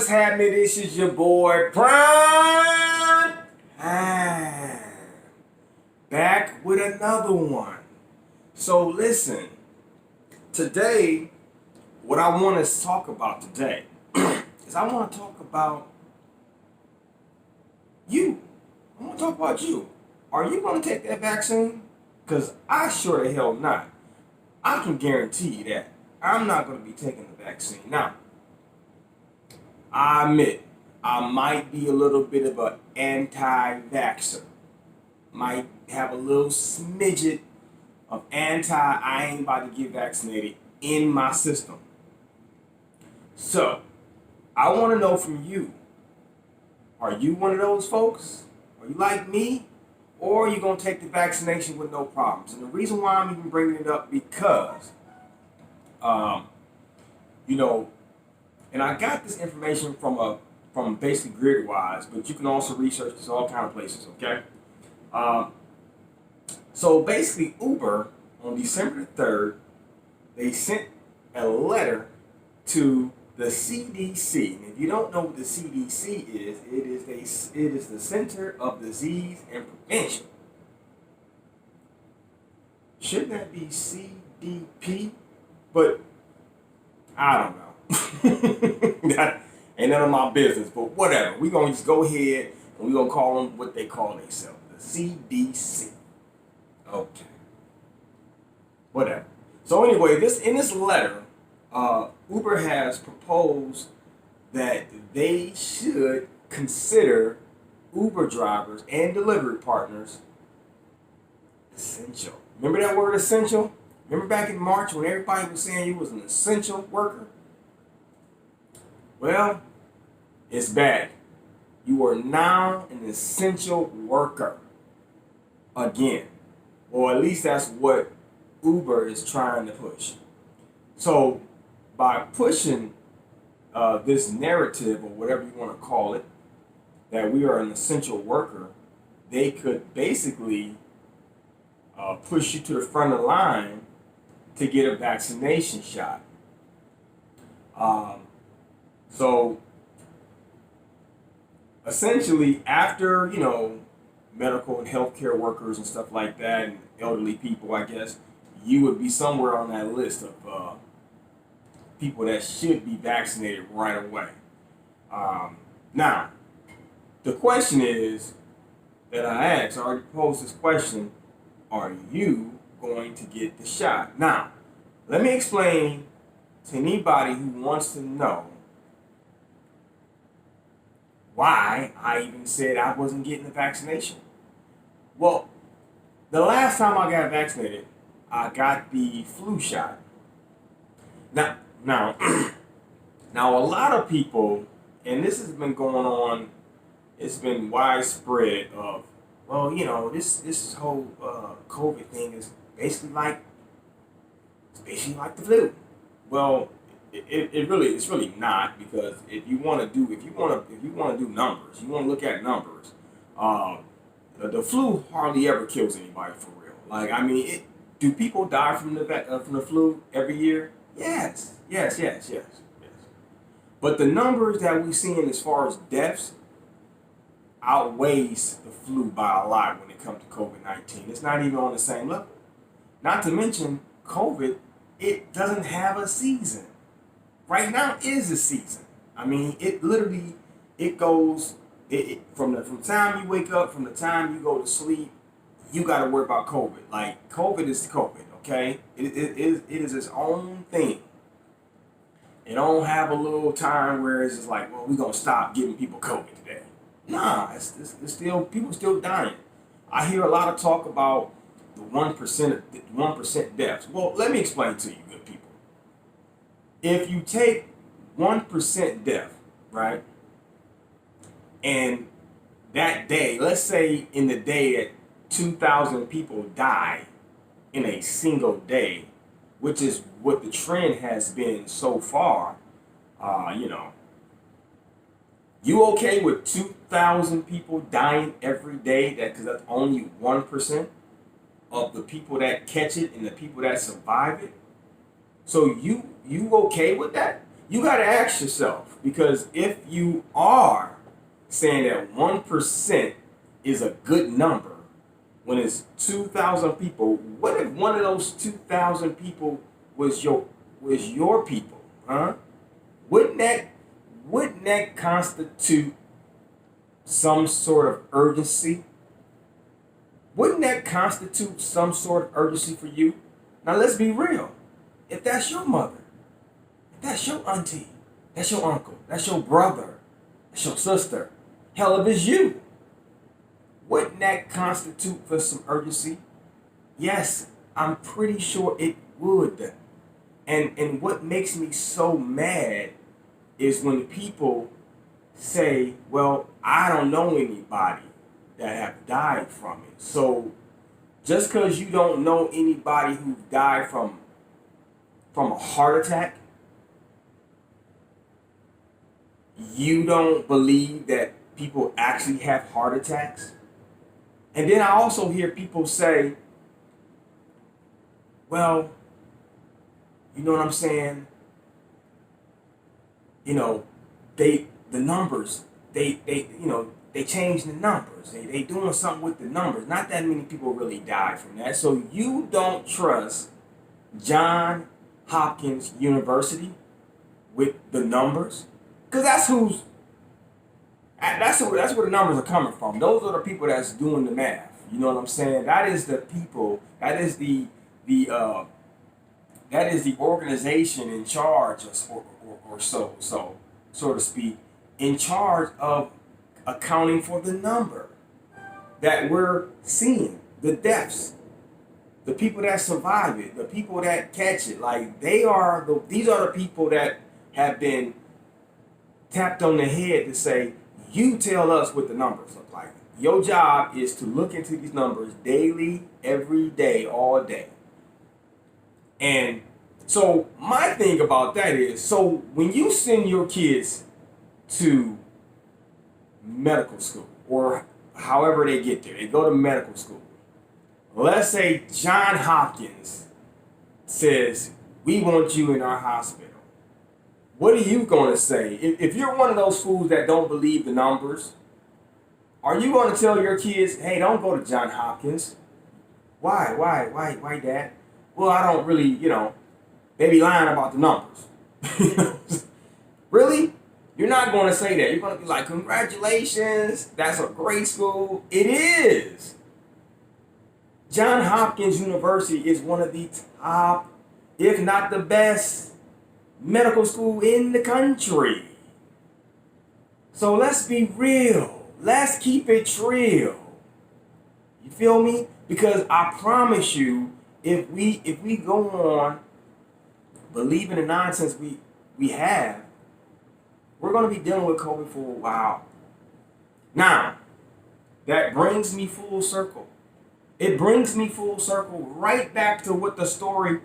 what's happening? This is your boy Prime. Back with another one. So listen, today, what I want to talk about today is I want to talk about you. I want to talk about you. Are you going to take that vaccine? Because I sure the hell not. I can guarantee you that I'm not going to be taking the vaccine. Now, I admit, I might be a little bit of an anti-vaxxer. Might have a little smidget of I ain't about to get vaccinated in my system. So, I want to know from you, are you one of those folks? Are you like me? Or are you going to take the vaccination with no problems? And the reason why I'm even bringing it up because, and I got this information from basically GridWise, but you can also research this all kind of places, okay? So basically Uber, on December the 3rd, they sent a letter to the CDC. And if you don't know what the CDC is, it is the Center of Disease and Prevention. Shouldn't that be CDP? But I don't know. That ain't none of my business, but whatever. We're going to just go ahead and we're going to call them what they call themselves, the CDC. Okay. Whatever. So anyway, in this letter, Uber has proposed that they should consider Uber drivers and delivery partners essential. Remember that word essential? Remember back in March when everybody was saying you was an essential worker? Well, it's bad. You are now an essential worker again. Or at least that's what Uber is trying to push. So by pushing this narrative, or whatever you want to call it, that we are an essential worker, they could basically push you to the front of the line to get a vaccination shot. So essentially, after, medical and healthcare workers and stuff like that, and elderly people, I guess, you would be somewhere on that list of people that should be vaccinated right away. Now, the question is that I asked, I already posed this question, are you going to get the shot? Now, let me explain to anybody who wants to know why I even said I wasn't getting the vaccination. Well, the last time I got vaccinated, I got the flu shot. Now, a lot of people, and this has been going on, it's been widespread of, well, this whole COVID thing is basically like the flu. Well, it's really not, because if you want to do numbers, you want to look at numbers. The flu hardly ever kills anybody for real. Like, I mean, do people die from the flu every year? Yes. But the numbers that we're seeing as far as deaths outweighs the flu by a lot when it comes to COVID-19. It's not even on the same level. Not to mention, COVID, it doesn't have a season. Right now is a season. I mean, it literally, it goes, from the time you wake up, from the time you go to sleep, you got to worry about COVID. Like, COVID is COVID, okay? It is its own thing. It don't have a little time where it's just like, well, we're going to stop giving people COVID today. Nah, it's still, people still dying. I hear a lot of talk about the 1% deaths. Well, let me explain to you, good people. If you take 1% death, right, and that day, let's say in the day that 2,000 people die in a single day, which is what the trend has been so far, you okay with 2,000 people dying every day? Because that's only 1% of the people that catch it and the people that survive it. So you okay with that? you got to ask yourself, because if you are saying that 1% is a good number when it's 2,000 people, what if one of those 2,000 people was your people, huh? Wouldn't that constitute some sort of urgency? Wouldn't that constitute some sort of urgency for you? Now let's be real. If that's your mother, if that's your auntie, that's your uncle, that's your brother, that's your sister, hell, if it's you, wouldn't that constitute for some urgency? Yes, I'm pretty sure it would. And what makes me so mad is when people say, well, I don't know anybody that have died from it. So just because you don't know anybody who died from a heart attack, you don't believe that people actually have heart attacks? And then I also hear people say, well, you know what I'm saying? You know, the numbers, they changed the numbers. They doing something with the numbers. Not that many people really died from that. So you don't trust Johns Hopkins University with the numbers? Because that's where the numbers are coming from. Those are the people that's doing the math. You know what I'm saying? That is the people. That is the organization in charge, or so to speak, in charge of accounting for the number that we're seeing, the deaths, the people that survive it, the people that catch it. Like these are the people that have been tapped on the head to say, you tell us what the numbers look like. Your job is to look into these numbers daily, every day, all day. And so my thing about that is, so when you send your kids to medical school, or however they get there, they go to medical school. Let's say Johns Hopkins says, we want you in our hospital. What are you going to say? If you're one of those fools that don't believe the numbers, are you going to tell your kids, hey, don't go to Johns Hopkins? Why, Dad? Well, I don't really, they be lying about the numbers. Really? You're not going to say that. You're going to be like, congratulations, that's a great school. It is. Johns Hopkins University is one of the top, if not the best, medical school in the country. So let's be real. Let's keep it real. You feel me? Because I promise you, if we go on believing the nonsense we have, we're going to be dealing with COVID for a while. Now, that brings me full circle. It brings me full circle right back to what the story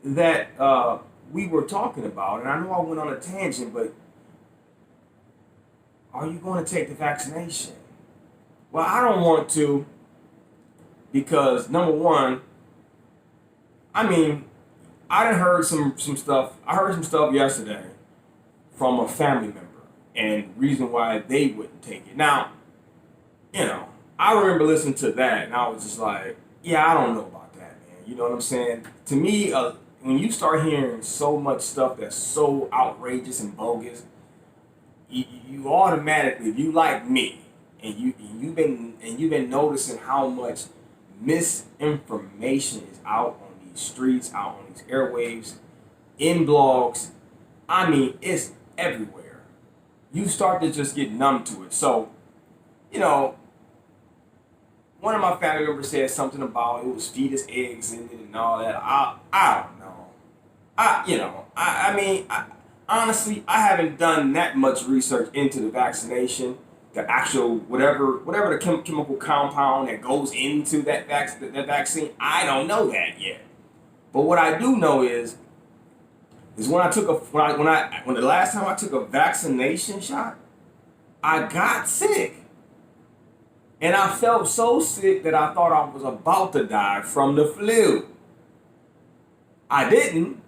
that we were talking about. And I know I went on a tangent, but are you going to take the vaccination? Well, I don't want to, because number one, I done heard some stuff. I heard some stuff yesterday from a family member, and reason why they wouldn't take it. Now, I remember listening to that, and I was just like, yeah, I don't know about that, man. You know what I'm saying? To me, when you start hearing so much stuff that's so outrageous and bogus, you automatically, if you like me, and you've been noticing how much misinformation is out on these streets, out on these airwaves, in blogs, it's everywhere. You start to just get numb to it. So, one of my family members said something about it was fetus eggs in it and all that. I don't know. Honestly, I haven't done that much research into the vaccination, the actual whatever the chemical compound that goes into that vaccine. I don't know that yet. But what I do know is when the last time I took a vaccination shot, I got sick. And I felt so sick that I thought I was about to die from the flu. I didn't.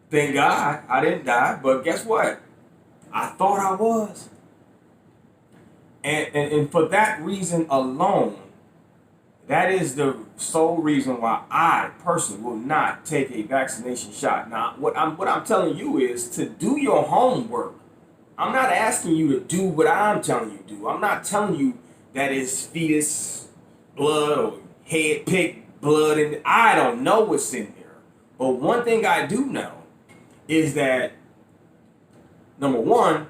Thank God I didn't die, but guess what? I thought I was. And for that reason alone, that is the sole reason why I personally will not take a vaccination shot. Now, what I'm telling you is to do your homework. I'm not asking you to do what I'm telling you to do. I'm not telling you that it's fetus blood or head pick blood, and I don't know what's in there. But one thing I do know is that number one,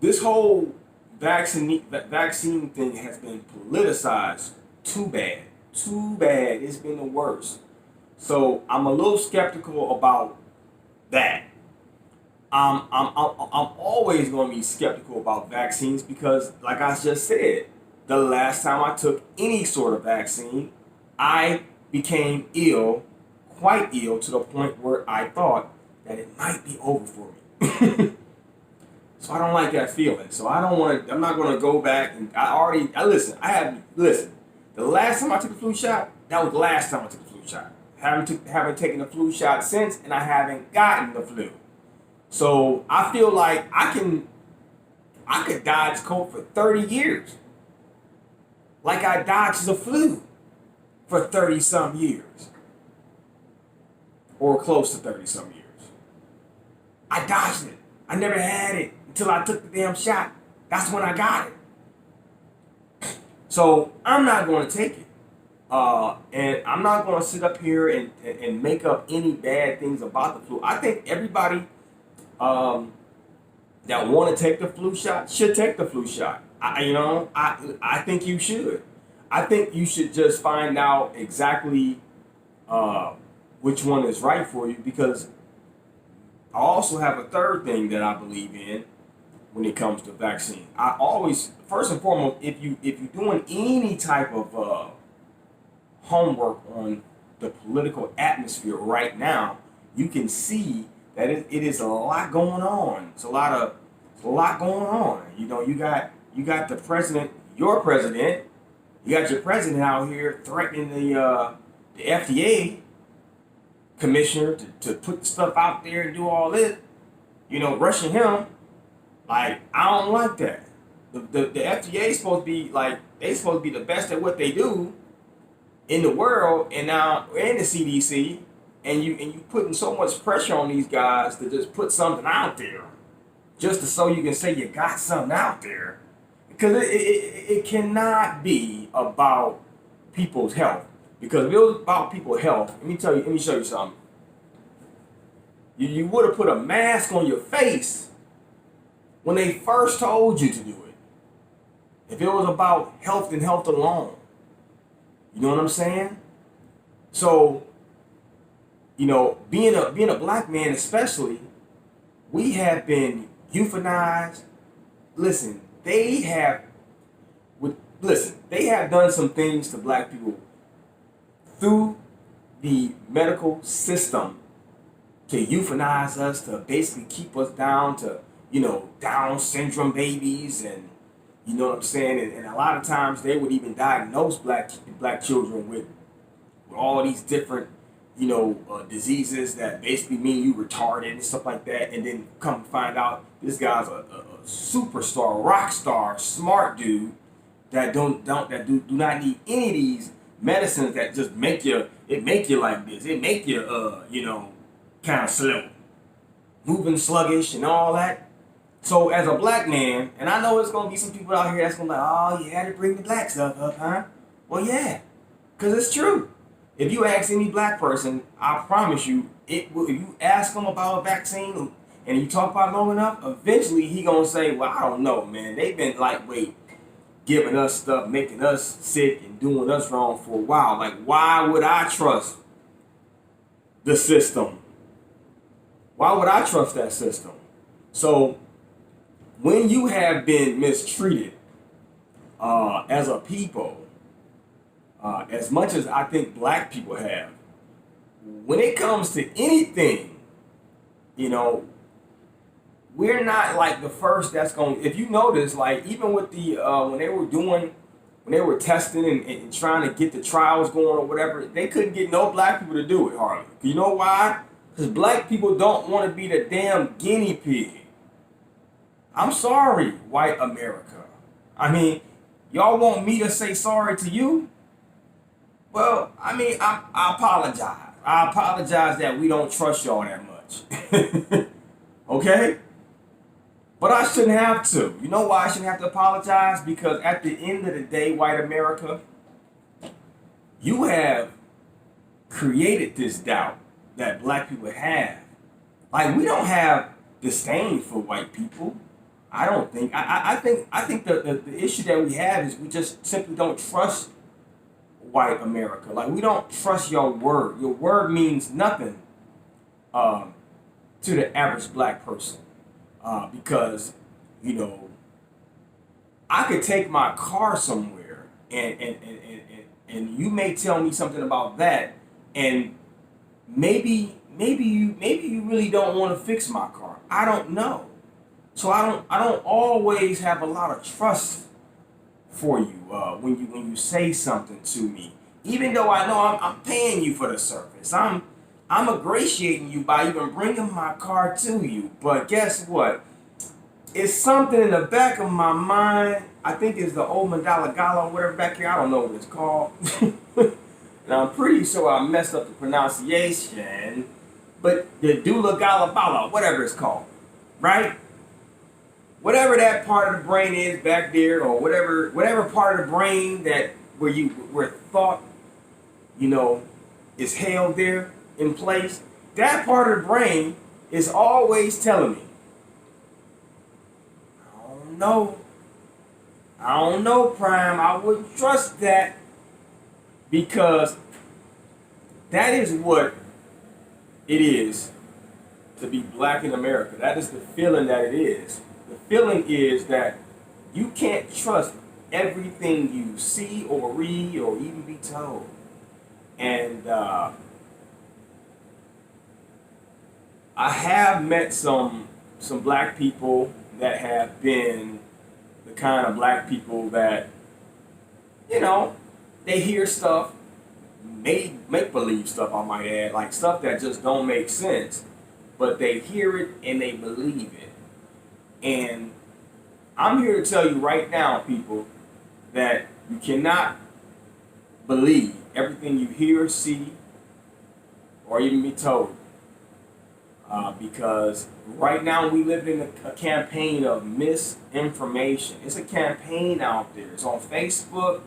this whole vaccine thing has been politicized too bad. Too bad. It's been the worst. So I'm a little skeptical about that. I'm always going to be skeptical about vaccines because, like I just said, the last time I took any sort of vaccine, I became ill, quite ill, to the point where I thought that it might be over for me. So I don't like that feeling. So I don't want to. I'm not going to go back and listen. The last time I took a flu shot, that was the last time I took a flu shot. Haven't taken a flu shot since, and I haven't gotten the flu. So I feel like I could dodge COVID for 30 years. Like I dodged the flu for 30 some years. Or close to 30 some years. I dodged it. I never had it until I took the damn shot. That's when I got it. So I'm not going to take it. And I'm not going to sit up here and make up any bad things about the flu. I think everybody that want to take the flu shot should take the flu shot. I think you should. I think you should just find out exactly which one is right for you, because I also have a third thing that I believe in when it comes to vaccine. I always, first and foremost, if you're doing any type of homework on the political atmosphere right now, you can see that it is a lot going on. It's a lot going on. You got the president, your president. You got your president out here threatening the FDA commissioner to put stuff out there and do all this. Rushing him. Like, I don't like that. The FDA is supposed to be the best at what they do in the world, and now we're in the CDC, and you putting so much pressure on these guys to just put something out there, just so you can say you got something out there, because it cannot be about people's health. Because if it was about people's health, let me show you something. You would have put a mask on your face when they first told you to do it. If it was about health and health alone. You know what I'm saying? So, being a black man especially, we have been euthanized. Listen, they have done some things to black people through the medical system to euthanize us, to basically keep us down to, Down syndrome babies, and you know what I'm saying? And a lot of times they would even diagnose black children with all these different, diseases that basically mean you retarded and stuff like that. And then come to find out this guy's a superstar, rock star, smart dude that do not need any of these medicines that just make you like this. It make you kind of slow, moving sluggish and all that. So as a black man, and I know there's going to be some people out here that's going to be like, oh, you had to bring the black stuff up, huh? Well, yeah, because it's true. If you ask any black person, I promise you, if you ask them about a vaccine and you talk about it long enough, eventually he going to say, well, I don't know, man. They've been lightweight, giving us stuff, making us sick and doing us wrong for a while. Like, why would I trust the system? Why would I trust that system? So, when you have been mistreated as a people, as much as I think black people have, when it comes to anything, we're not like the first that's going. If you notice, like even with the when they were testing and trying to get the trials going or whatever, they couldn't get no black people to do it hardly. You know why? Because black people don't want to be the damn guinea pig. I'm sorry, white America. I mean, y'all want me to say sorry to you? Well, I mean, I apologize. I apologize that we don't trust y'all that much. Okay? But I shouldn't have to. You know why I shouldn't have to apologize? Because at the end of the day, white America, you have created this doubt that black people have. Like, we don't have disdain for white people. I don't think. I think the issue that we have is we just simply don't trust white America. Like, we don't trust your word. Your word means nothing to the average black person. Because, you know, I could take my car somewhere and you may tell me something about that, and maybe you really don't want to fix my car. I don't know. So I don't always have a lot of trust for you when you say something to me, even though I know I'm paying you for the service. I'm ingratiating you by even bringing my car to you. But guess what? It's something in the back of my mind. I think it's the old Mandala Gala, whatever back here. I don't know what it's called. And I'm pretty sure I messed up the pronunciation. But the Dula Gala Bala, whatever it's called, right? Whatever that part of the brain is back there, or whatever part of the brain that where thought, you know, is held there in place, that part of the brain is always telling me, I don't know, Prime, I wouldn't trust that, because that is what it is to be black in America. That is the feeling that it is. The feeling is that you can't trust everything you see or read or even be told. And I have met some black people that have been the kind of black people that, you know, they hear stuff, make-believe stuff, I might add, like stuff that just don't make sense, but they hear it and they believe it. And I'm here to tell you right now, people, that you cannot believe everything you hear, see, or even be told. Because right now we live in a campaign of misinformation. It's a campaign out there. It's on Facebook.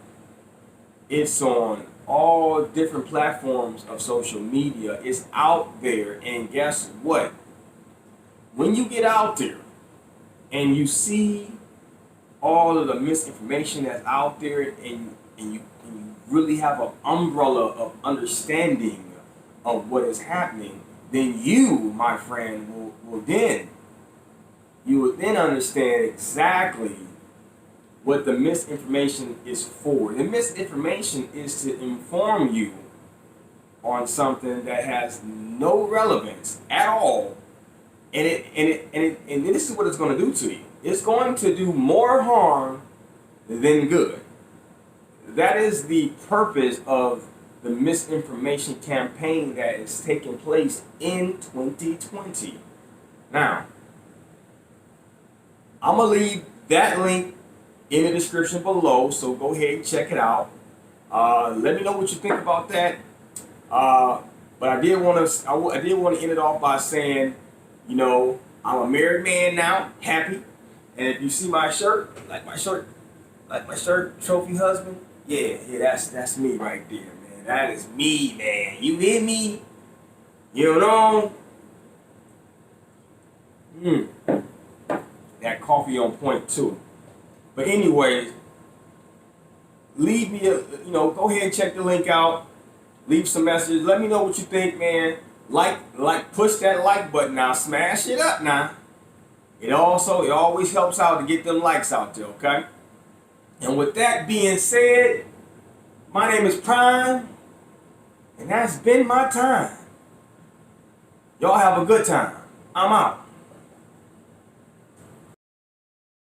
It's on all different platforms of social media. It's out there. And guess what? When you get out there and you see all of the misinformation that's out there, and you really have an umbrella of understanding of what is happening, then you, my friend, will then understand exactly what the misinformation is for. The misinformation is to inform you on something that has no relevance at all, and this is what it's going to do to you. It's going to do more harm than good. That is the purpose of the misinformation campaign that is taking place in 2020. Now, I'm going to leave that link in the description below, so go ahead and check it out. Let me know what you think about that. But I did want to end it off by saying, you know, I'm a married man now, happy. And if you see my shirt, like my shirt, trophy husband, yeah, that's me right there, man. That is me, man. You hear me? You know? That coffee on point too. But anyway, leave me go ahead and check the link out. Leave some messages. Let me know what you think, man. Like, push that like button now. Smash it up now. It always helps out to get them likes out there, okay? And with that being said, my name is Prime, and that's been my time. Y'all have a good time. I'm out.